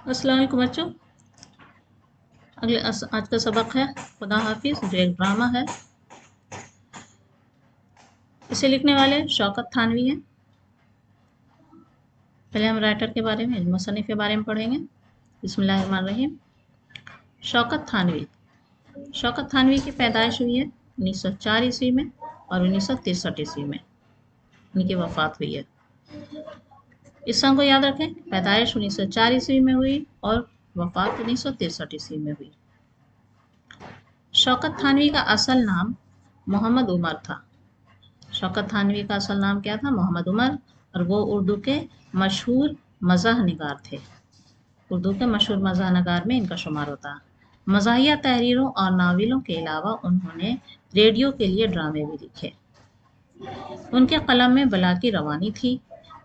अस्सलाम वालेकुम बच्चों। आज का सबक है खुदा हाफिज, जो एक ड्रामा है। इसे लिखने वाले शौकत थानवी हैं। पहले हम राइटर के बारे में, मुसन्निफ के बारे में पढ़ेंगे। बिस्मिल्लाहिर्रहमानिर्रहीम। शौकत थानवी। शौकत थानवी की पैदाइश हुई है 1904 ईस्वी में और 1963 ईस्वी में उनकी वफ़ात हुई है। इस सन को याद रखें, पैदाइश 1904 ईस्वी में हुई और वफ़ात 1963 ईस्वी में हुई। शौकत थानवी का असल नाम मोहम्मद उमर था। शौकत थानवी का असल नाम क्या था? मोहम्मद उमर। और वो उर्दू के मशहूर मज़ाह निगार थे। उर्दू के मशहूर मज़ाह निगार में इनका शुमार होता है। मज़ाहिया तहरीरों और नावलों के अलावा उन्होंने रेडियो के लिए ड्रामे भी लिखे। उनके कलम में बला की रवानी थी।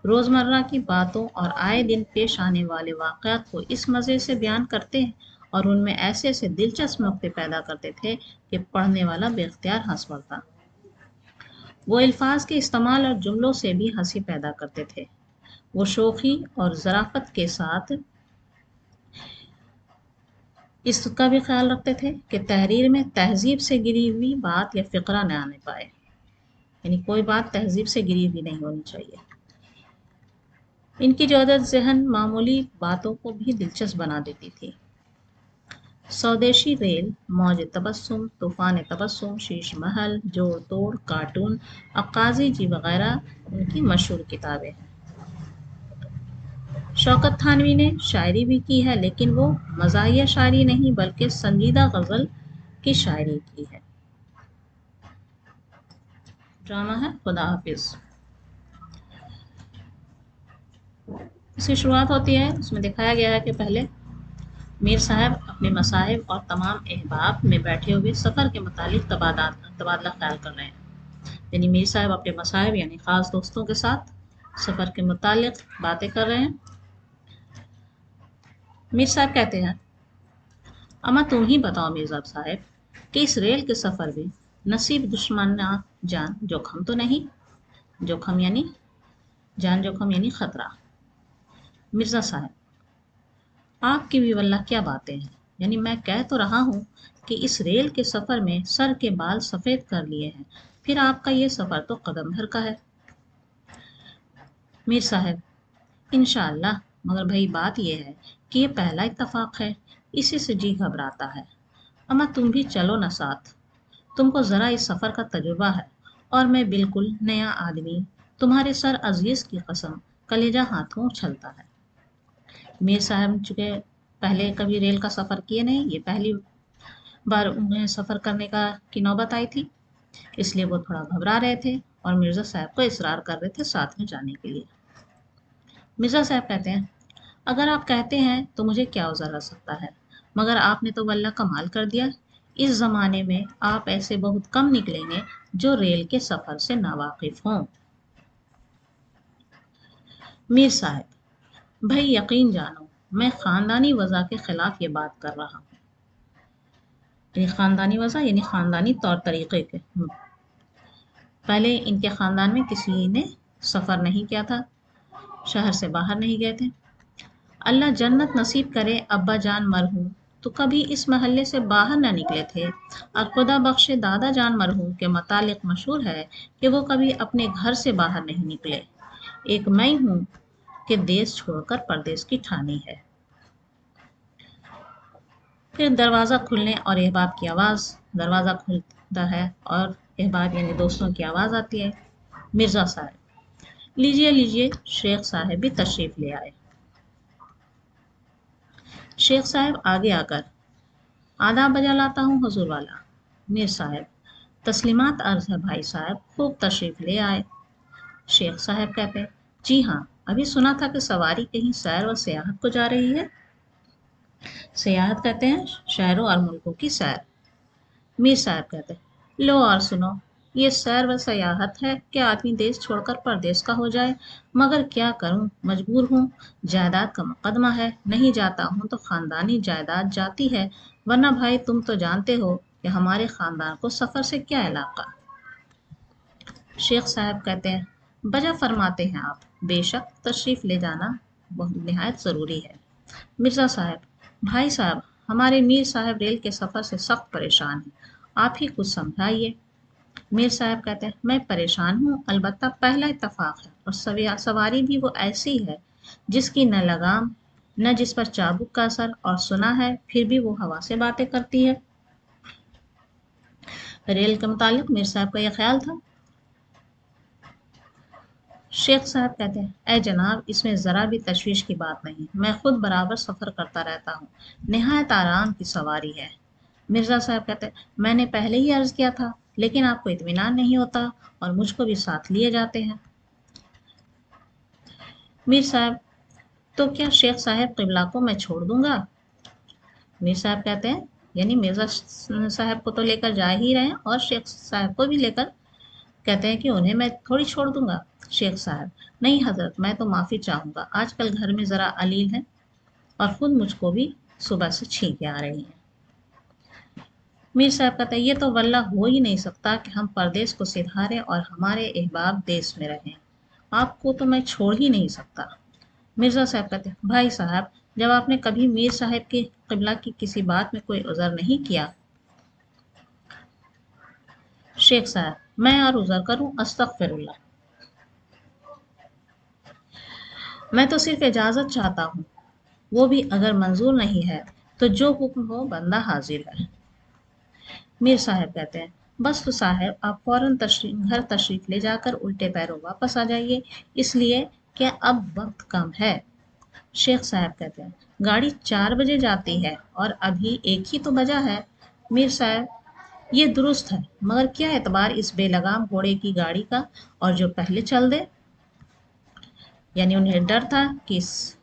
रोज़मर्रा की बातों और आए दिन पेश आने वाले वाक़यात को इस मज़े से बयान करते और उनमें ऐसे ऐसे दिलचस्प नुक्ते पैदा करते थे कि पढ़ने वाला बेख्तियार हंस पड़ता। वो अल्फाज के इस्तेमाल और जुमलों से भी हंसी पैदा करते थे। वो शोखी और ज़राफ़त के साथ इसका भी ख्याल रखते थे कि तहरीर में तहज़ीब से गिरी हुई बात या फ़िक्रा न आने पाए, यानी कोई बात तहज़ीब से गिरी हुई नहीं होनी चाहिए। इनकी जौदत ज़हन मामूली बातों को भी दिलचस्प बना देती थी। स्वदेशी रेल, मौज तबस्सुम, तूफ़ान तबस्सुम, शीश महल, जोड़ तोड़, कार्टून, अक्काज़ी जी वगैरह उनकी मशहूर किताबें हैं। शौकत थानवी ने शायरी भी की है, लेकिन वो मज़ाहिया शायरी नहीं बल्कि संजीदा गज़ल की शायरी की है। ड्रामा है खुदा हाफिज। इसकी शुरुआत होती है, उसमें दिखाया गया है कि पहले मीर साहब अपने मसाहिब और तमाम अहबाब में बैठे हुए सफ़र के मुतालिक तबादला ख्याल कर रहे हैं। यानी मीर साहब अपने मसाहिब यानी ख़ास दोस्तों के साथ सफ़र के मुतालिक बातें कर रहे हैं। मीर साहब कहते हैं, अमा तुम ही बताओ मिर्ज़ा साहब कि इस रेल के सफ़र में नसीब दुश्मना जान जोखम तो नहीं? जोखम यानी जान जोखम यानी ख़तरा। मिर्ज़ा साहब, आपकी भी वल्लाह क्या बातें हैं, यानी मैं कह तो रहा हूँ कि इस रेल के सफ़र में सर के बाल सफ़ेद कर लिए हैं, फिर आपका ये सफ़र तो कदम भर का है। मीर साहब, इंशाअल्लाह, मगर भाई बात यह है कि ये पहला इत्तफाक है, इसी से जी घबराता है। अम्मा तुम भी चलो ना साथ, तुमको ज़रा इस सफ़र का तजुर्बा है और मैं बिल्कुल नया आदमी, तुम्हारे सर अजीज़ की कसम कलेजा हाथों उछलता है। मीर साहब चूँकि पहले कभी रेल का सफ़र किए नहीं, ये पहली बार उन्हें सफ़र करने की नौबत आई थी, इसलिए वो थोड़ा घबरा रहे थे और मिर्ज़ा साहब को इसरार कर रहे थे साथ में जाने के लिए। मिर्ज़ा साहब कहते हैं, अगर आप कहते हैं तो मुझे क्या उज़र रह सकता है, मगर आपने तो वल्लाह कमाल कर दिया। इस ज़माने में आप ऐसे बहुत कम निकलेंगे जो रेल के सफ़र से नावाकिफ़ हों। मीर साहब, भाई यकीन जानो, मैं ख़ानदानी वज़ा के ख़िलाफ़ ये बात कर रहा हूँ। यानी ख़ानदानी वज़ा यानी ख़ानदानी तौर तरीक़े के। पहले इनके ख़ानदान में किसी ने सफ़र नहीं किया था, शहर से बाहर नहीं गए थे। अल्लाह जन्नत नसीब करे, अब्बा जान मरहूम तो कभी इस महल्ले से बाहर न निकले थे, और खुदा बख्शे दादा जान मरहूम के मुतालिक मशहूर है कि वो कभी अपने घर से बाहर नहीं निकले। एक मैं हूँ कि देश छोड़कर परदेश की ठानी है। फिर दरवाज़ा खुलने और अहबाब की आवाज़, दरवाज़ा खुलता है और अहबाब यानी दोस्तों की आवाज़ आती है। मिर्ज़ा साहब, लीजिए लीजिए, शेख साहब भी तशरीफ़ ले आए। शेख साहब आगे आकर, आदाब बजा लाता हूँ हुजूर वाला। मीर साहब, तस्लीमात अर्ज़ है भाई साहब, खूब तशरीफ़ ले आए। शेख साहब कहते, जी हाँ, अभी सुना था कि सवारी कहीं सैर व सियाहत को जा रही है। सियाहत कहते हैं शहरों और मुल्कों की सैर। मीर साहब कहते, लो और सुनो, ये सैर व सयाहत है कि आदमी देश छोड़कर परदेश का हो जाए, मगर क्या करूं, मजबूर हूँ। जायदाद का मुकदमा है, नहीं जाता हूँ तो खानदानी जायदाद जाती है, वरना भाई तुम तो जानते हो कि हमारे खानदान को सफ़र से क्या इलाका। शेख साहब कहते हैं, बजा फरमाते हैं आप, बेशक तशरीफ़ ले जाना बहुत निहायत ज़रूरी है, मिर्ज़ा साहब, भाई साहब, हमारे मीर साहब रेल के सफ़र से सख्त परेशान हैं, आप ही कुछ समझाइए। मीर साहब कहते हैं, मैं परेशान हूँ, अलबत्ता पहला इत्तफाक है और सवारी भी वो ऐसी है जिसकी न लगाम न जिस पर चाबुक का असर, और सुना है फिर भी वो हवा से बातें करती है। रेल के मुतालिक मीर साहब का यह ख्याल था। शेख साहब कहते हैं, ए जनाब, इसमें ज़रा भी तशवीश की बात नहीं, मैं खुद बराबर सफ़र करता रहता हूँ, निहायत आराम की सवारी है। मिर्ज़ा साहब कहते हैं, मैंने पहले ही अर्ज़ किया था, लेकिन आपको इत्मीनान नहीं होता और मुझको भी साथ लिए जाते हैं। मीर साहब, तो क्या शेख साहब क़िबला को मैं छोड़ दूंगा? मीर साहब कहते हैं, यानी मिर्ज़ा साहब को तो लेकर जा ही रहे हैं और शेख साहब को भी लेकर, कहते हैं कि उन्हें मैं थोड़ी छोड़ दूंगा। शेख साहब, नहीं हजरत, मैं तो माफ़ी चाहूँगा, आजकल घर में ज़रा अलील है और ख़ुद मुझको भी सुबह से छींकें आ रही हैं। मीर साहब कहते हैं, ये तो वल्ला हो ही नहीं सकता कि हम परदेश को सिधारें और हमारे अहबाब देश में रहें, आपको तो मैं छोड़ ही नहीं सकता। मिर्ज़ा साहब कहते हैं, भाई साहब, जब आपने कभी मीर साहब के क़िबला की किसी बात में कोई उज़र नहीं किया। शेख साहब, मैं और उज़र करूँ, अस्तग़फिरुल्लाह, मैं तो सिर्फ इजाज़त चाहता हूँ, वो भी अगर मंजूर नहीं है तो जो हुक्म हो बंदा हाजिर है। मीर साहब कहते हैं, बस तो साहब, आप फौरन घर तशरीफ़ ले जाकर उल्टे पैरों वापस आ जाइए, इसलिए कि अब वक्त कम है। शेख साहब कहते हैं, गाड़ी 4 बजे जाती है और अभी 1 ही तो बजा है। मीर साहब, ये दुरुस्त है, मगर क्या एतबार इस बेलगाम घोड़े की गाड़ी का, और जो पहले चल दे। यानी उन्हें डर था कि इस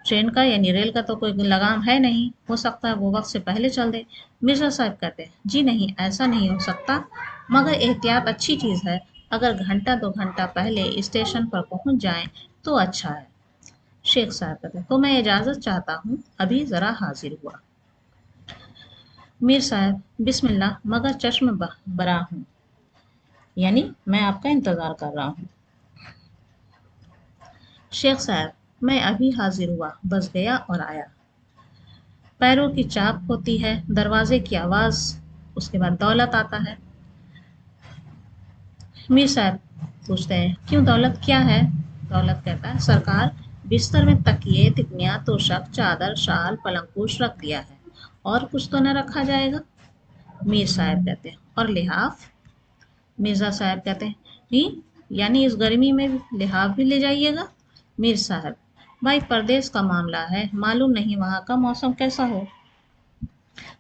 ट्रेन का यानी रेल का तो कोई लगाम है नहीं, हो सकता है वो वक्त से पहले चल दे। मिर्ज़ा साहब कहते हैं, जी नहीं, ऐसा नहीं हो सकता, मगर एहतियात अच्छी चीज़ है, अगर घंटा 2 घंटा पहले स्टेशन पर पहुंच जाएं तो अच्छा है। शेख साहब कहते हैं, तो मैं इजाज़त चाहता हूँ, अभी ज़रा हाजिर हुआ। मीर साहब, बिस्मिल्लाह, मगर चश्म बरा हूँ, यानी मैं आपका इंतज़ार कर रहा हूँ। शेख साहब, मैं अभी हाजिर हुआ, बस गया और आया। पैरों की चाप होती है, दरवाजे की आवाज़, उसके बाद दौलत आता है। मीर साहब पूछते हैं, क्यों, दौलत क्या है? दौलत कहता है, सरकार, बिस्तर में तकिए, तिकनिया, तोशक, चादर, शाल, पलंगपोश रख दिया है, और कुछ तो न रखा जाएगा। मीर साहब कहते हैं, और लिहाफ? मिर्ज़ा साहब कहते हैं, नहीं, यानी इस गर्मी में लिहाफ भी ले जाइएगा? मीर साहब, भाई परदेश का मामला है, मालूम नहीं वहाँ का मौसम कैसा हो।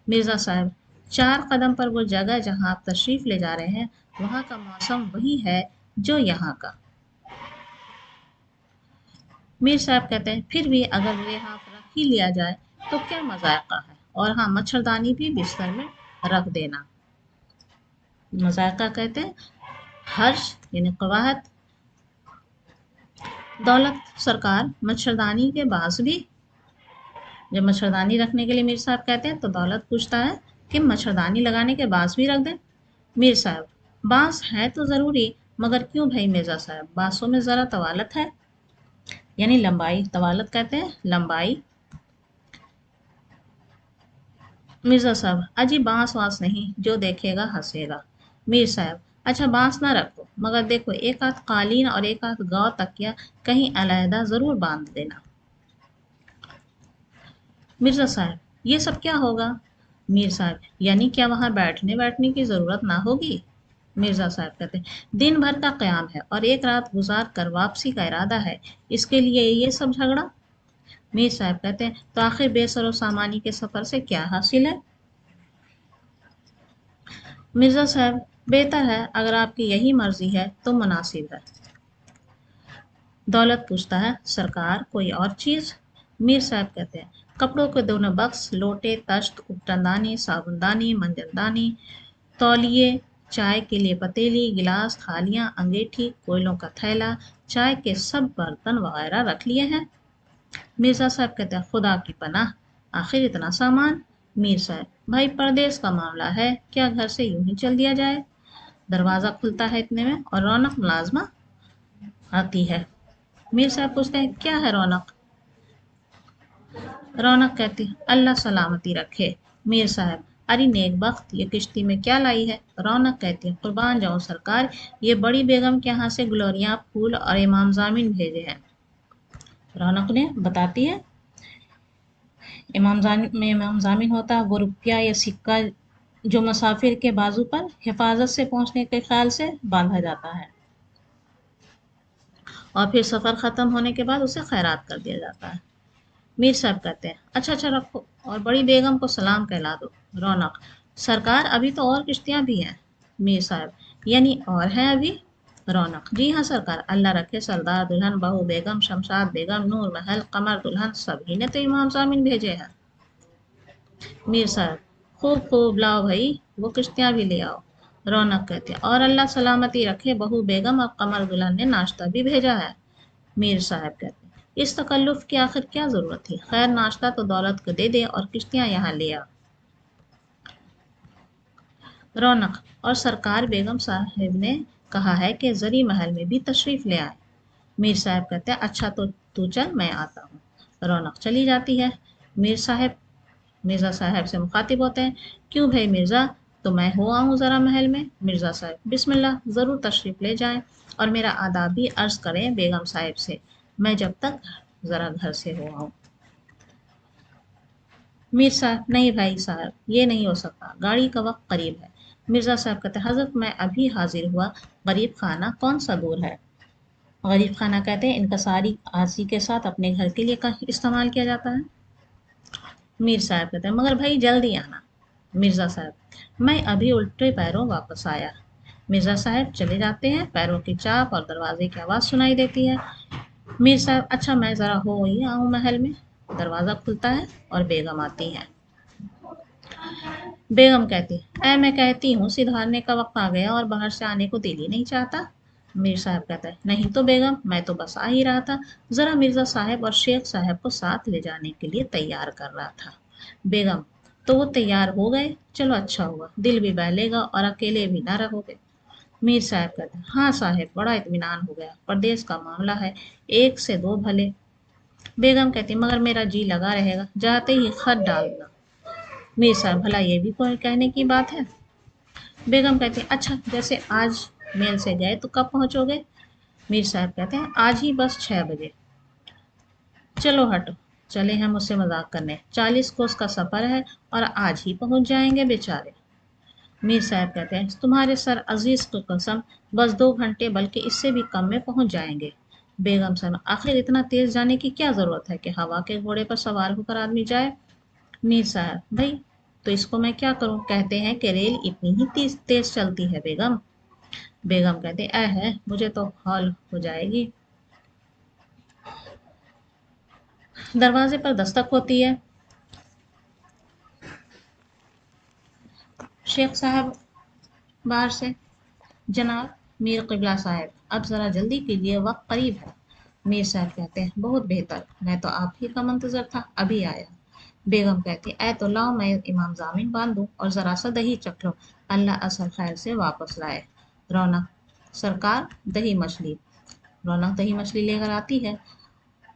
मिर्ज़ा साहब, 4 कदम पर वो जगह जहाँ आप तशरीफ़ ले जा रहे हैं, वहाँ का मौसम वही है जो यहाँ का। मीर साहब कहते हैं, फिर भी अगर लिहाफ रख ही लिया जाए तो क्या मज़ाक़ा है, और हाँ, मच्छरदानी भी बिस्तर में रख देना। मज़ाक़ा कहते हैं हर्ष, यानी कवाहत। दौलत सरकार, मच्छरदानी के बास भी? जब मच्छरदानी रखने के लिए मीर साहब कहते हैं तो दौलत पूछता है कि मच्छरदानी लगाने के बांस भी रख दें? मीर साहब, बांस है तो ज़रूरी, मगर क्यों भाई मिर्ज़ा साहब, बांसों में ज़रा तवालत है, यानी लंबाई, तवालत कहते हैं लंबाई। मिर्ज़ा साहब, अजी बांस वांस नहीं, जो देखेगा हंसेगा। मीर साहब, अच्छा बांस ना रखो, मगर देखो एक आध कालीन और एक आध गौ तकिया कहीं अलहदा ज़रूर बांध देना। मिर्ज़ा साहब, ये सब क्या होगा? मीर साहब, यानी क्या वहाँ बैठने बैठने की ज़रूरत ना होगी? मिर्ज़ा साहब कहते हैं, दिन भर का क़याम है और एक रात गुजार कर वापसी का इरादा है, इसके लिए ये सब झगड़ा? मीर साहब कहते हैं, तो आखिर बेसरो सामानी के सफ़र से क्या हासिल है? मिर्ज़ा साहब, बेहतर है, अगर आपकी यही मर्ज़ी है तो मुनासिब है। दौलत पूछता है, सरकार कोई और चीज़? मीर साहब कहते हैं, कपड़ों के दोनों बक्स, लोटे, तश्त, उपटनदानी, साबुनदानी, मंजनदानी, तौलिए, चाय के लिए पतीली, गिलास, थालियाँ, अंगीठी, कोयलों का थैला, चाय के सब बर्तन वगैरह रख लिए हैं। मिर्ज़ा साहब कहते हैं, खुदा की पनाह, आखिर इतना सामान? मीर साहब, भाई परदेश का मामला है, क्या घर से यूं ही चल दिया जाए? दरवाज़ा खुलता है इतने में और रौनक मुलाजमा आती है। मीर साहब पूछते हैं, क्या है रौनक? रौनक कहती अल्लाह सलामती रखे। मीर साहब अरे नेक बख्त, ये किश्ती में क्या लाई है? रौनक कहती है कुर्बान जाऊं सरकार, ये बड़ी बेगम के यहाँ से गुलोरियां फूल और इमाम जामिन भेजे हैं। रौनक ने बताती है इमाम जामिन होता है वो रुपया या सिक्का जो मुसाफिर के बाजू पर हिफाजत से पहुंचने के ख्याल से बांधा जाता है और फिर सफ़र ख़त्म होने के बाद उसे खैरात कर दिया जाता है। मीर साहब कहते हैं अच्छा अच्छा रखो और बड़ी बेगम को सलाम कहला दो। रौनक सरकार अभी तो और किश्तियाँ भी हैं। मीर साहब यानी और हैं अभी? रौनक जी हाँ सरकार, अल्लाह रखे सरदार दुल्हन बहू बेगम शमशाद बेगम नूर महल कमर दुल्हन सभी ने तो इमाम सामिन भेजे हैं। मीर साहब खूब खूब लाओ भाई, वो किश्तियाँ भी ले आओ। रौनक कहते हैं और अल्लाह सलामती रखे बहू बेगम और कमर दुल्हन ने नाश्ता भी भेजा है। मीर साहब कहते हैं इस तकल्लुफ़ की आखिर क्या ज़रूरत थी, खैर नाश्ता तो दौलत को दे दे और किश्तियाँ यहाँ ले आ। रौनक और सरकार बेगम साहिब ने कहा है कि जरी महल में भी तशरीफ़ ले आए। मीर साहब कहते हैं अच्छा तो तू चल मैं आता हूँ। रौनक चली जाती है। मीर साहब मिर्ज़ा साहब से मुखातिब होते हैं क्यों भाई मिर्ज़ा, तो मैं हो आऊँ ज़रा महल में? मिर्ज़ा साहब बिस्मिल्लाह ज़रूर तशरीफ़ ले जाएं और मेरा आदाब भी अर्ज़ करें बेगम साहिब से, मैं जब तक ज़रा घर से हो आऊँ। मीर साहब नहीं भाई साहब ये नहीं हो सकता, गाड़ी का वक्त करीब है। मिर्ज़ा साहब कहते हज़रत मैं अभी हाजिर हुआ, गरीब खाना कौन सा दूर है? गरीब खाना कहते हैं इनका सारी आजी के साथ अपने घर के लिए इस्तेमाल किया जाता है। मीर साहब कहते हैं मगर भाई जल्दी आना। मिर्ज़ा साहब मैं अभी उल्टे पैरों वापस आया। मिर्ज़ा साहब चले जाते हैं, पैरों की चाप और दरवाजे की आवाज़ सुनाई देती है। मीर साहब अच्छा मैं ज़रा हो ही आऊँ महल में। दरवाज़ा खुलता है और बेगम आती हैं। बेगम कहती ऐ मैं कहती हूँ सिधारने का वक्त आ गया और बाहर से आने को दिल ही नहीं चाहता। मीर साहब कहता है नहीं तो बेगम मैं तो बस आ ही रहा था, ज़रा मिर्ज़ा साहब और शेख साहब को साथ ले जाने के लिए तैयार कर रहा था। बेगम तो वो तैयार हो गए, चलो अच्छा हुआ, दिल भी बहलेगा और अकेले भी ना रहोगे। मीर साहब कहते हैं हाँ साहब बड़ा इत्मीनान हो गया, परदेश का मामला है, एक से दो भले। बेगम कहती मगर मेरा जी लगा रहेगा, जाते ही खत डालना। मीर साहब भला ये भी कोई कहने की बात है? बेगम कहती अच्छा जैसे आज मेल से गए तो कब पहुंचोगे? मीर साहब कहते हैं आज ही बस 6 बजे। चलो हटो, चले हैं मुझसे मजाक करने, 40 कोस का सफ़र है और आज ही पहुंच जाएंगे बेचारे। मीर साहब कहते हैं तुम्हारे सर अजीज़ की कसम, बस 2 घंटे बल्कि इससे भी कम में पहुंच जाएंगे। बेगम साहब आखिर इतना तेज़ जाने की क्या ज़रूरत है कि हवा के घोड़े पर सवार होकर आदमी जाए? मीर साहब भाई तो इसको मैं क्या करूं, कहते हैं कि रेल इतनी ही तेज तेज चलती है बेगम। बेगम कहते ऐ है मुझे तो हौल हो जाएगी। दरवाजे पर दस्तक होती है। शेख साहब बाहर से जनाब मीर क़िबला साहब अब ज़रा जल्दी कीजिए वक्त करीब है। मीर साहब कहते हैं बहुत बेहतर, मैं तो आप ही का मंतज़र था, अभी आया। बेगम कहती ऐ तो लाओ मैं इमाम जामिन बांध दूँ और ज़रा सा दही चख लो, अल्लाह असल खैर से वापस लाए। रौनक सरकार दही मछली। रौनक दही मछली लेकर आती है।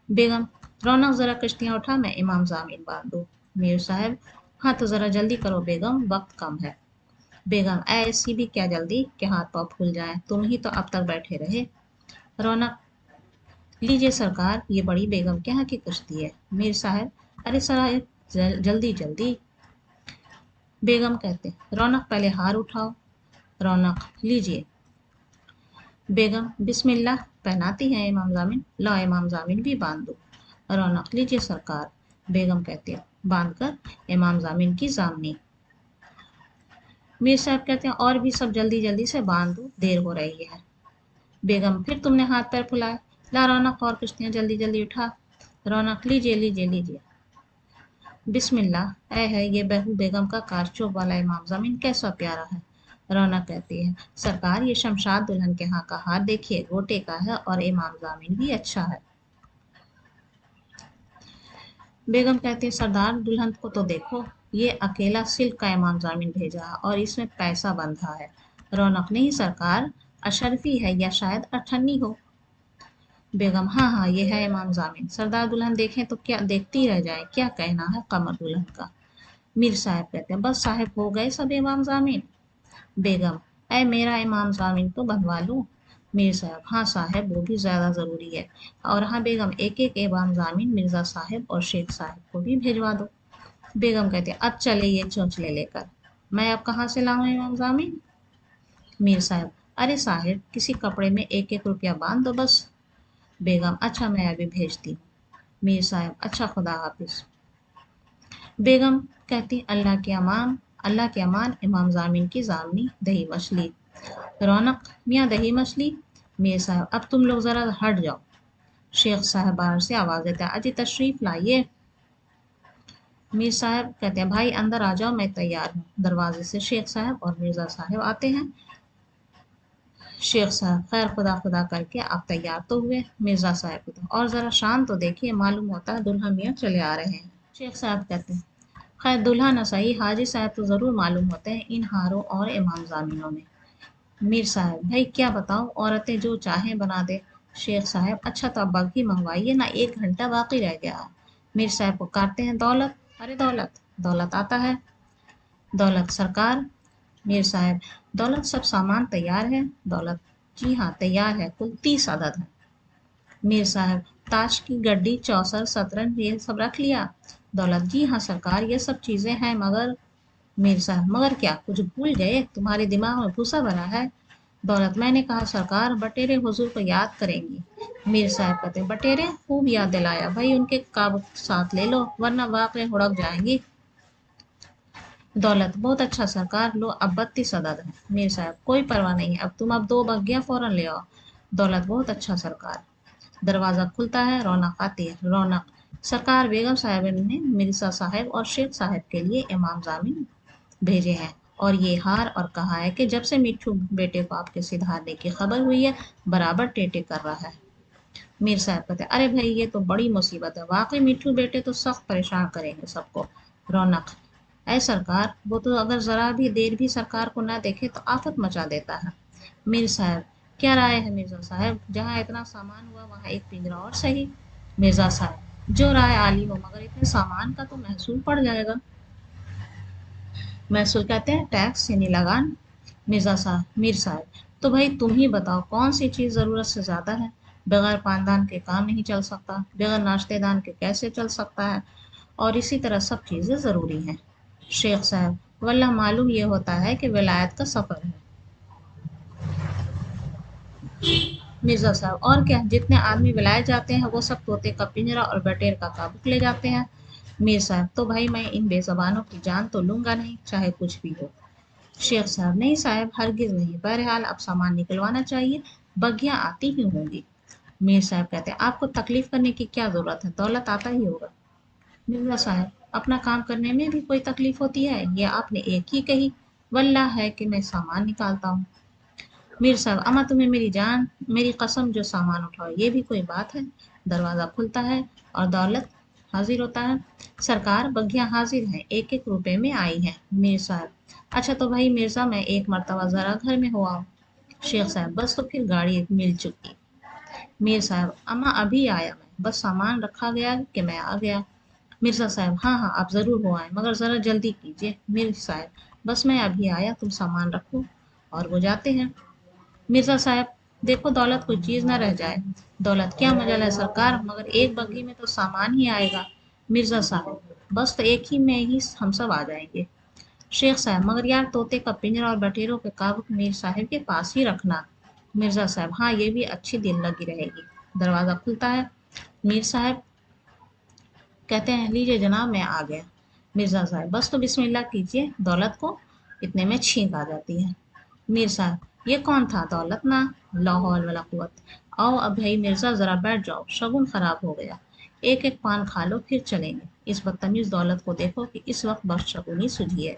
बेगम रौनक ज़रा कश्तियाँ उठा मैं इमाम जामिन बांध दूँ। मीर साहब हाँ तो ज़रा जल्दी करो बेगम वक्त कम है। बेगम ऐसी भी क्या जल्दी कि हाथ पाँव फूल जाए, तुम ही तो अब तक बैठे रहे। रौनक लीजिए सरकार ये बड़ी बेगम के यहाँ की कश्ती है। मीर साहब अरे साहब जल्दी जल्दी। बेगम कहते रौनक पहले हार उठाओ। रौनक लीजिए। बेगम बिस्मिल्लाह पहनाती हैं इमाम जामिन, लो इमाम जामिन भी बांध दो। रौनक लीजिए सरकार। बेगम कहती है बांध कर इमाम जामिन की जामनी। मीर साहब कहते हैं और भी सब जल्दी जल्दी से बांध दो, देर हो रही है। बेगम फिर तुमने हाथ पैर फुलाए, ला रौनक और किश्तियाँ जल्दी जल्दी उठा। रौनक लीजिए लीजिए लीजिए। बिस्मिल्लाह ऐ है ये बहू बेगम का कारचोब वाला इमाम जामिन कैसा प्यारा है। रौनक कहती है सरकार ये शमशाद दुल्हन के यहाँ का हार देखिए, गोटे का है और इमाम जामिन भी अच्छा है। बेगम कहती है सरदार दुल्हन को तो देखो, ये अकेला सिल्क का इमाम जामिन भेजा है और इसमें पैसा बंधा है। रौनक नहीं सरकार, अशरफी है या शायद अठन्नी हो। बेगम हाँ हाँ ये है इमाम जामिन, सरदार दुल्हन देखें तो क्या देखती रह जाए, क्या कहना है कमर दुल्हन का। मीर साहब कहते हैं बस साहब हो गए सब इमाम जामिन। बेगम ऐ मेरा इमाम जामिन तो बनवा लूं। मीर साहब हाँ साहब वो भी ज़्यादा ज़रूरी है। और हाँ बेगम एक एक इमाम जामिन मिर्ज़ा साहब और शेख साहब को भी भिजवा दो। बेगम कहते अब चले ये चोंचले लेकर, मैं अब कहाँ से लाऊं इमाम जामिन। मीर साहब अरे साहिब किसी कपड़े में एक एक रुपया बांध दो बस। बेगम अच्छा मैं अभी भेजती हूँ। मीर साहब अच्छा खुदा हाफिज। बेगम कहती अल्लाह के अमान इमाम जामिन की जामनी दही मछली। रौनक मियाँ दही मछली। मीर साहब अब तुम लोग ज़रा हट जाओ। शेख साहब बाहर से आवाज़ देते हैं अजी तशरीफ़ लाइए। मीर साहब कहते हैं भाई अंदर आ जाओ मैं तैयार हूँ। दरवाजे से शेख साहब और मिर्ज़ा साहब आते हैं। शेख साहब खैर खुदा खुदा करके आप तैयार तो हुए। मिर्ज़ा साहब कहते हैं और ज़रा शान तो देखिए मालूम होता है दुल्हा मियाँ चले आ रहे हैं। शेख साहब कहते हैं खैर दूल्हा न सही हाजी साहब तो ज़रूर मालूम होते हैं इन हारों और इमाम जामिनों में। मीर साहब भाई क्या बताऊँ औरतें जो चाहें बना दे। शेख साहब अच्छा तो अब बग्घी मंगवाइए ना, 1 घंटा बाकी रह गया है। मीर साहब को काटते हैं दौलत। अरे दौलत दौलत आता है। दौलत सरकार। मीर साहब दौलत सब सामान तैयार है। दौलत जी हाँ तैयार है, कुल 30 अदद है। मीर साहब ताश की गड्डी चौसर शतरंज ये सब रख लिया। दौलत जी हाँ सरकार ये सब चीज़ें हैं मगर। मीर साहब मगर क्या कुछ भूल गए, तुम्हारे दिमाग में भूसा भरा है। दौलत मैंने कहा सरकार बटेरे हुजूर को याद करेंगी। मीर साहब कहते बटेरे खूब याद दिलाया भाई, उनके काब साथ ले लो वरना वाकई हुड़क जाएंगी। दौलत बहुत अच्छा सरकार लो अब 32 अदद है। मीर साहब कोई परवाह नहीं अब तुम अब 2 बग्गियां फौरन ले आओ। दौलत बहुत अच्छा सरकार। दरवाज़ा खुलता है, रौनक आती है। रौनक सरकार बेगम साहब ने मिर्ज़ा साहब और शेख साहब के लिए इमाम जामिन भेजे हैं और ये हार और कहा है कि जब से मिट्ठू बेटे को आपके सिधारने की खबर हुई है बराबर टेटे कर रहा है। मीर साहब कहते अरे भाई ये तो बड़ी मुसीबत है, वाकई मिट्ठू बेटे तो सख्त परेशान करेंगे सबको। रौनक ऐ सरकार वो तो अगर ज़रा भी देर भी सरकार को ना देखे तो आफत मचा देता है। मीर साहब क्या राय है मिर्ज़ा साहब, जहाँ इतना सामान हुआ वहाँ एक पिंजरा और सही। मिर्ज़ा साहब जो राय आली हो मगर इतने सामान का तो महसूल पड़ जाएगा। महसूल कहते हैं टैक्स यानी लगान। मिर्ज़ा साहब मीर साहब तो भाई तुम ही बताओ कौन सी चीज़ ज़रूरत से ज़्यादा है। बगैर पानदान के काम नहीं चल सकता, बगैर नाश्तेदान के कैसे चल सकता है, और इसी तरह सब चीज़ें ज़रूरी हैं। शेख साहब वल्लाह मालूम ये होता है कि विलायत का सफ़र है। मिर्ज़ा साहब और क्या जितने आदमी विलायत जाते हैं वो सब तोते का पिंजरा और बटेर का काबूक ले जाते हैं। मीर साहब तो भाई मैं इन बेज़बानों की जान तो लूँगा नहीं चाहे कुछ भी हो। शेख साहब नहीं साहब हरगिज़ नहीं, बहरहाल अब सामान निकलवाना चाहिए, बग्गियाँ आती ही होंगी। मीर साहब कहते हैं आपको तकलीफ करने की क्या ज़रूरत है, दौलत आता ही होगा। मिर्ज़ा साहब अपना काम करने में भी कोई तकलीफ होती है, ये आपने एक ही कही। वल्लाह है कि मैं सामान निकालता हूँ। मीर साहब अमा तुम्हें मेरी जान मेरी कसम जो सामान उठाओ ये भी कोई बात है। दरवाज़ा खुलता है और दौलत हाजिर होता है। सरकार बग्गियाँ हाजिर हैं, एक एक रुपए में आई हैं। मीर साहब अच्छा तो भाई मिर्ज़ा मैं एक मरतबा ज़रा घर में हो आऊँ। शेख साहब बस तो फिर गाड़ी मिल चुकी। मीर साहब अम्मा अभी आया मैं, बस सामान रखा गया कि मैं आ गया। मिर्ज़ा साहब हाँ हाँ आप ज़रूर हो आए मगर ज़रा जल्दी कीजिए। मीर साहब बस मैं अभी आया तुम सामान रखो। और वो जाते हैं। मिर्ज़ा साहब देखो दौलत कोई चीज़ ना रह जाए। दौलत क्या मजाल है सरकार मगर एक बग्घी में तो सामान ही आएगा। मिर्ज़ा साहब बस तो एक ही में ही हम सब आ जाएंगे। शेख साहब मगर यार तोते का पिंजरा और बटेरों के काबुक मीर साहब के पास ही रखना। मिर्ज़ा साहब हाँ ये भी अच्छी दिल लगी रहेगी। दरवाज़ा खुलता है। मीर साहब कहते हैं लीजिए जनाब मैं आ गया। मिर्ज़ा साहब बस तो बिस्मिल्लाह कीजिए। दौलत को इतने में छींक आ जाती है। मीर साहब ये कौन था दौलत ना, ला हौल वला कुव्वत। आओ अब भाई मिर्ज़ा ज़रा बैठ जाओ, शगुन ख़राब हो गया। एक एक पान खा लो फिर चलेंगे। इस बदतमीज़ दौलत को देखो कि इस वक्त बदशगुनी सूझी है।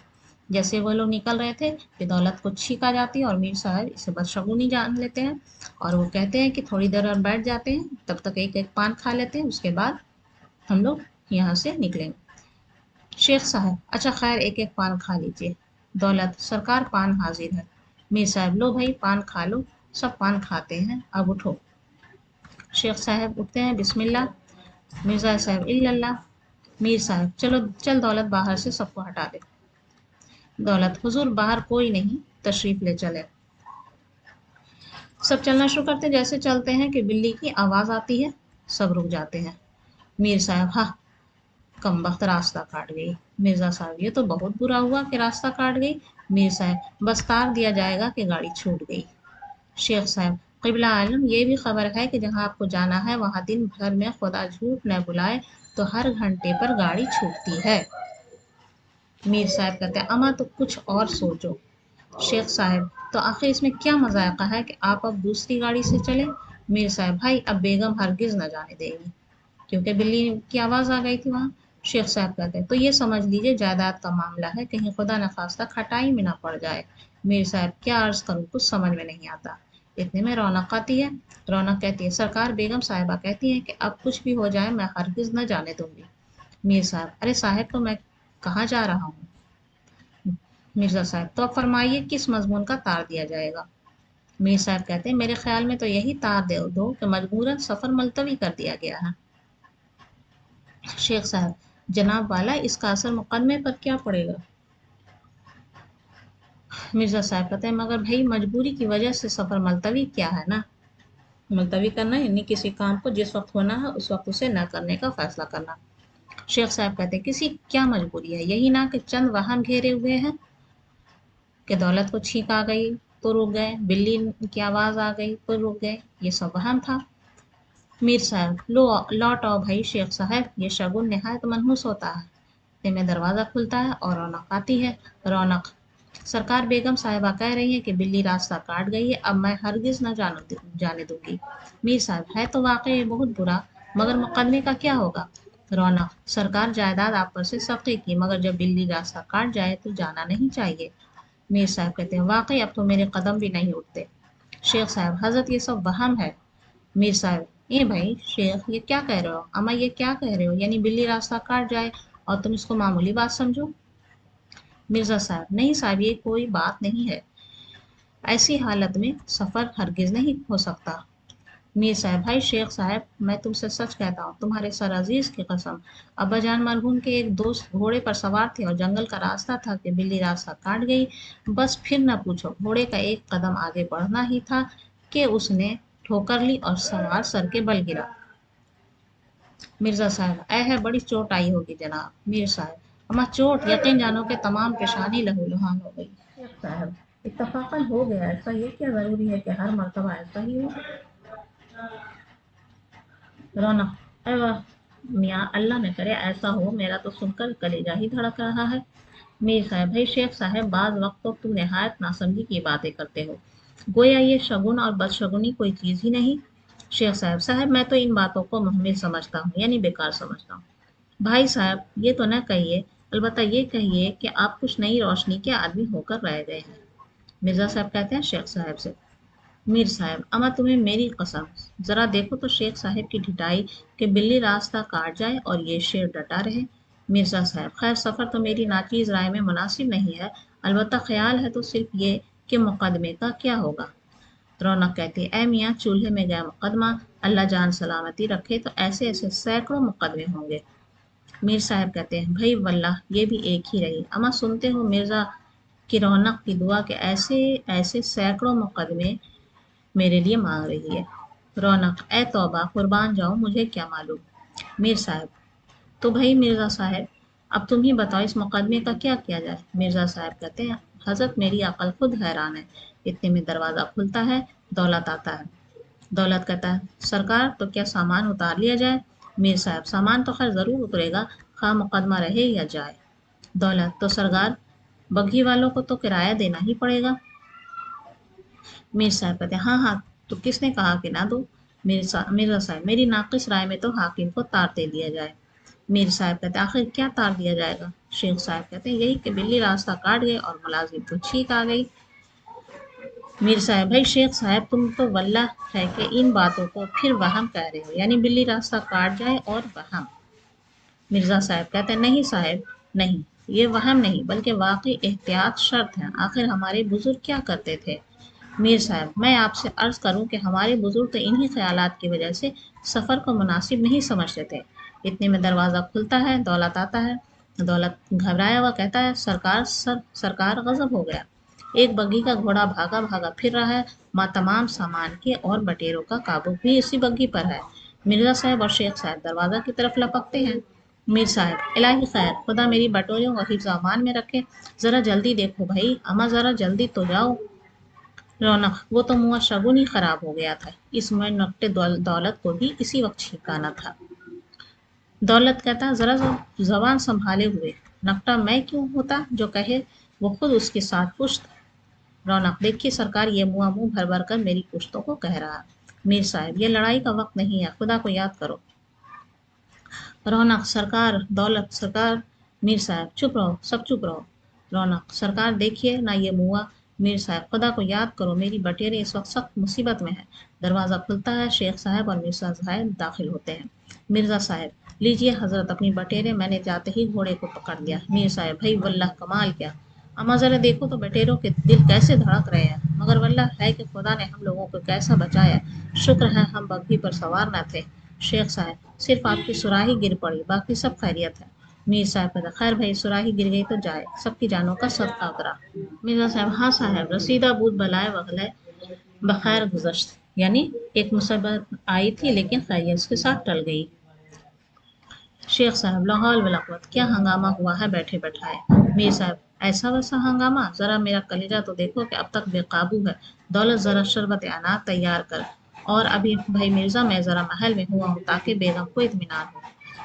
जैसे वो लोग निकल रहे थे कि दौलत को छींक आ जाती है और मीर साहब इसे बदशगुनी जान लेते हैं और वो कहते हैं कि थोड़ी देर और बैठ जाते हैं, तब तक एक एक पान खा लेते हैं, उसके बाद हम लोग यहाँ से निकलेंगे। शेख साहब अच्छा खैर एक एक पान खा लीजिए। दौलत सरकार पान हाजिर है। मीर साहब लो भाई पान खा लो। सब पान खाते हैं अब उठो। शेख साहब उठते हैं, बिस्मिल्लाह। मिर्ज़ा साहब इल्लल्लाह। मीर साहब चलो चल दौलत बाहर से सबको हटा दे। दौलत हुजूर बाहर कोई नहीं, तशरीफ ले चले। सब चलना शुरू करते जैसे चलते हैं कि बिल्ली की आवाज आती है, सब रुक जाते हैं। मीर साहब हाँ, कम वक्त रास्ता काट गई। मिर्जा साहब ये तो बहुत बुरा हुआ कि रास्ता काट गई। मीर साहब बस तार दिया जाएगा कि गाड़ी छूट गई। शेख साहब क़िबला आलम ये भी खबर है कि जहाँ आपको जाना है वहाँ दिन भर में खुदा झूठ न बुलाए तो हर घंटे पर गाड़ी छूटती है। मीर साहब कहते हैं अमा तो कुछ और सोचो। शेख साहब तो आखिर इसमें क्या मजायका है कि आप अब दूसरी गाड़ी से चले। मीर साहब भाई अब बेगम हरगिज न जाने देगी, क्योंकि बिल्ली की आवाज आ गई थी वहाँ। शेख साहब कहते हैं तो ये समझ लीजिए जायदाद का मामला है, कहीं खुदा न खास्ता खटाई में ना पड़ जाए। मीर साहब क्या अर्ज करूँ, कुछ समझ में नहीं आता। इतने में रौनक आती है। रौनक कहती है सरकार बेगम साहिबा कहती है कि अब कुछ भी हो जाए मैं हरगिज न जाने दूंगी। मीर साहब अरे साहब तो मैं कहाँ जा रहा हूँ। मिर्जा साहब तो अब फरमाइए किस मजमून का तार दिया जाएगा। मीर साहब कहते हैं मेरे ख्याल में तो यही तार दे दो कि मजबूरन सफर मुलतवी कर दिया गया है। शेख साहब जनाब वाला इसका असर मुकदमे पर क्या पड़ेगा। मिर्जा साहब कहते हैं मगर भाई मजबूरी की वजह से सफर मुलतवी क्या है ना। मुलतवी करना यानी किसी काम को जिस वक्त होना है उस वक्त उसे न करने का फैसला करना। शेख साहब कहते हैं किसी क्या मजबूरी है, यही ना कि चंद वहम घेरे हुए हैं कि दौलत को छींक आ गई तो रुक गए, बिल्ली की आवाज आ गई तो रुक गए, ये सब वहम था। मीर साहब लो लौट आओ भाई शेख साहब, ये शगुन नहायत मनहूस होता है। इतने में दरवाज़ा खुलता है और रौनक आती है। रौनक सरकार बेगम साहिबा कह रही है कि बिल्ली रास्ता काट गई है, अब मैं हरगिज न जाने दूंगी। मीर साहब है तो वाकई बहुत बुरा, मगर मुकदमे का क्या होगा। रौनक सरकार जायदाद आप पर से सख्ती की, मगर जब बिल्ली रास्ता काट जाए तो जाना नहीं चाहिए। मीर साहब कहते हैं वाकई अब तो मेरे कदम भी नहीं उठते। शेख साहब हजरत ये सब वहम है। मीर साहब ए भाई शेख ये क्या कह रहे हो, अम्मा ये क्या कह रहे हो, यानी बिल्ली रास्ता काट जाए और तुम इसको मामूली बात समझो। मिर्जा साहब नहीं साहब ये कोई बात नहीं है, ऐसी हालत में सफर हरगिज नहीं हो सकता। मीर साहब भाई शेख साहब मैं तुमसे सच कहता हूँ तुम्हारे सर अजीज की कसम, अब्बाजान मरहूम के एक दोस्त घोड़े पर सवार थे और जंगल का रास्ता था कि बिल्ली रास्ता काट गई। बस फिर न पूछो, घोड़े का एक कदम आगे बढ़ना ही था कि उसने ठोकर ली और सवार सर के बल गिरा। मिर्जा साहब ऐ है बड़ी चोट आई होगी जनाब। मीर साहब अम्मा चोट यकीन जानो के तमाम पेशानी लहूलुहान हो गई। शेख साहब इत्तफाकन हो गया ऐसा, ये क्या जरूरी है कि हर मर्तबा ऐसा ही हो। रौनक अरे मियाँ अल्लाह न करे ऐसा हो, मेरा तो सुनकर कलेजा ही धड़क रहा है। मीर साहब भाई शेख साहब बाज वक्त तो तुम नहायत नासमझी की बातें करते हो, गोया ये शगुन और बदशगुनी कोई चीज़ ही नहीं। शेख साहब साहब मैं तो इन बातों को मुहम्मिल समझता हूँ, यानी बेकार समझता हूँ। भाई साहब ये तो न कहिए, अलबत्ता ये कहिए कि आप कुछ नई रोशनी के आदमी होकर रह गए हैं। मिर्जा साहब कहते हैं शेख साहब से मीर साहब अमा तुम्हें मेरी कसम, जरा देखो तो शेख साहब की ढिठाई कि बिल्ली रास्ता काट जाए और ये शेर डटा रहे। मिर्जा साहब खैर सफ़र तो मेरी नाचीज राय में मुनासिब नहीं है, अलबत्ता ख्याल है तो सिर्फ ये कि मुकदमे का क्या होगा। रौनक कहती है ए मियाँ चूल्हे में गया मुकदमा, अल्लाह जान सलामती रखे तो ऐसे ऐसे सैकड़ों मुकदमे होंगे। मीर साहब कहते हैं भाई वल्लाह ये भी एक ही रही, अमा सुनते हो मिर्जा की रौनक की दुआ के ऐसे ऐसे सैकड़ों मुकदमे मेरे लिए मांग रही है। रौनक ए तौबा कुर्बान जाऊं मुझे क्या मालूम। मीर साहब तो भाई मिर्जा साहब अब तुम ही बताओ इस मुकदमे का क्या किया जाए। मिर्जा साहब कहते हैं हजरत मेरी अकल खुद हैरान है। इतने में दरवाज़ा खुलता है, दौलत आता है। दौलत कहता है सरकार तो क्या सामान उतार लिया जाए। मीर साहब सामान तो खैर ज़रूर उतरेगा, खा मुकदमा रहे या जाए। दौलत तो सरकार बग्घी वालों को तो किराया देना ही पड़ेगा। मीर साहब कहते हैं हाँ हाँ तो किसने कहा कि ना दो। मिर्जा साहब मेरी नाकिस राय में तो हाकिम को तार दे दिया जाए। मीर साहब कहते हैं आखिर क्या तार दिया जाएगा। शेख साहब कहते हैं यही कि बिल्ली रास्ता काट गई और मुलाजिम को छींक आ गई। मीर साहब भाई शेख साहब तुम तो वल्लाह है कि इन बातों को फिर वहम कह रहे हो, यानी बिल्ली रास्ता काट जाए और वहम। मिर्जा साहब कहते हैं नहीं साहब नहीं, ये वहम नहीं बल्कि वाकई एहतियात शर्त है, आखिर हमारे बुजुर्ग क्या करते थे। میر صاحب मैं आपसे अर्ज करूं कि हमारे बुजुर्ग तो इन्हीं ख्यालात की वजह से सफ़र को मुनासिब नहीं समझते थे। इतने में दरवाज़ा खुलता है, दौलत आता है। दौलत घबराया हुआ कहता है, सरकार गजब हो गया। एक बग्घी का घोड़ा भागा भागा फिर रहा है, माँ तमाम सामान के और बटेरों का काबू भी इसी बग्घी पर है। मिर्जा साहब और शेख साहब दरवाज़ा की तरफ लपकते हैं। मीर साहब इलाही खैर, खुदा मेरी बटोरियों को हिफ्ज़ अमान में रखे। ज़रा जल्दी देखो भाई, अम्मा ज़रा जल्दी तो जाओ। रौनक वो तो मुआ शगुन ही खराब हो गया था। इस मुआ नकटे दौलत को भी इसी वक्त छिड़काना था। दौलत कहता जरा जबान संभाले हुए, नकटा मैं क्यों होता जो कहे, वो खुद उसके साथ पुश्त। रौनक देखिए सरकार, ये मुआ मुंह भर भर कर मेरी पुश्तों को कह रहा। मीर साहब ये लड़ाई का वक्त नहीं है, खुदा को याद करो। रौनक सरकार, दौलत सरकार। मीर साहब चुप रहो, सब चुप रहो। रौनक सरकार देखिए ना ये मुआ। मीर साहब खुदा को याद करो, मेरी बटेरे इस वक्त सख्त मुसीबत में है। दरवाज़ा खुलता है, शेख साहब और मिर्जा साहब दाखिल होते हैं। मिर्जा साहब लीजिए हजरत अपनी बटेरे, मैंने जाते ही घोड़े को पकड़ लिया। मीर साहब भाई वल्लाह कमाल क्या, अम्मा ज़रा देखो तो बटेरों के दिल कैसे धड़क रहे हैं, मगर वल्लाह है कि खुदा ने हम लोगों को कैसा बचाया। शुक्र है हम बग्घी पर सवार न थे। शेख साहब सिर्फ आपकी सुराही गिर पड़ी, बाकी सब खैरियत है। मीर साहब कहता खैर भाई सुराही गिर गई तो जाए, सबकी जानों का सदका करा। मिर्जा साहब हाँ साहब, रसीदा बूद बलाए वगलाए बखैर गुजश्त, यानी एक मुसीबत आई थी लेकिन खैरियत के साथ टल गई। शेख साहब लाहौल वलाक़वत, क्या हंगामा हुआ है बैठे बैठाए। मीर साहब ऐसा वैसा हंगामा, ज़रा मेरा कलेजा तो देखो कि अब तक बेकाबू है। दौलत ज़रा शरबत अनार तैयार कर, और अभी भाई मिर्ज़ा मैं ज़रा महल में हुआ हूँ ताकि बेगम को इत्मीनान हो।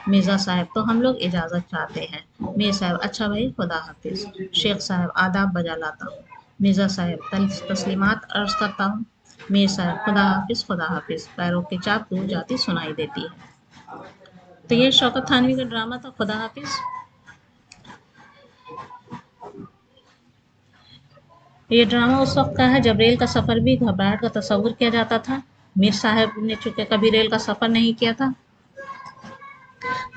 मिर्ज़ा साहब तो हम लोग इजाज़त चाहते हैं। मीर साहब अच्छा भाई खुदा हाफिज़। शेख साहब आदाब बजा लाता हूँ। मिर्ज़ा साहब तस्लीमात अर्ज़ करता हूँ। मीर साहब खुदा हाफिज़ खुदा हाफिज़। पैरों की चाप दूर जाती सुनाई देती है। तो ये शौकत थानवी का ड्रामा था खुदा हाफिज़। ये ड्रामा उस वक्त का है जब रेल का सफ़र भी घबराहट का तस्वुर किया जाता था। मीर साहब ने चूँकि कभी रेल का सफ़र नहीं किया था,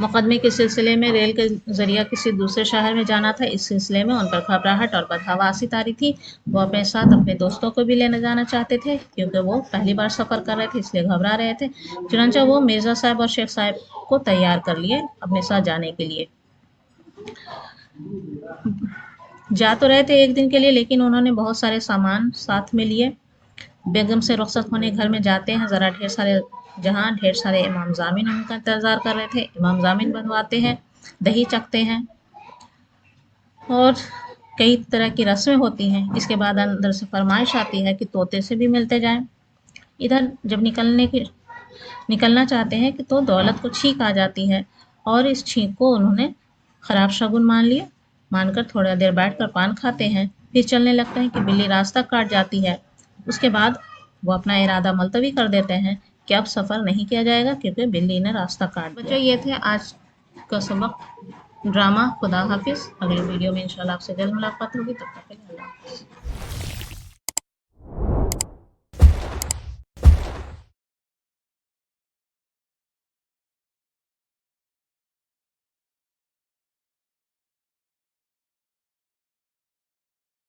मुकदमे के सिलसिले में रेल के ज़रिया किसी दूसरे शहर में जाना था, इस सिलसिले में उन पर घबराहट और बदहवासी तारी थी। वो अपने साथ अपने दोस्तों को भी लेने जाना चाहते थे, क्योंकि वो पहली बार सफ़र कर रहे थे इसलिए घबरा रहे थे। चुनांचे वो मिर्ज़ा साहब और शेख साहब को तैयार कर लिए अपने साथ जाने के लिए। जा तो रहे थे एक दिन के लिए, लेकिन उन्होंने बहुत सारे सामान साथ में लिए। बेगम से रुखसत होने घर में जाते हैं, ज़रा ढेर सारे इमाम ज़ामिन उनका इंतज़ार कर रहे थे। इमाम ज़ामिन बनवाते हैं, दही चखते हैं और कई तरह की रस्में होती हैं। इसके बाद अंदर से फरमाइश आती है कि तोते से भी मिलते जाएं। इधर जब निकलना चाहते हैं कि तो दौलत को छींक आ जाती है, और इस छींक को उन्होंने ख़राब शगुन मानकर थोड़ा देर बैठकर पान खाते हैं। फिर चलने लगते हैं कि बिल्ली रास्ता काट जाती है। उसके बाद वो अपना इरादा मुलतवी कर देते हैं कि अब सफ़र नहीं किया जाएगा क्योंकि बिल्ली ने रास्ता काट दिया। बच्चों ये थे आज का सबक ड्रामा खुदा हाफिज़। अगली वीडियो में इंशाल्लाह आपसे जल्द मुलाकात होगी, तब तक के लिए अल्लाह हाफ़िज़।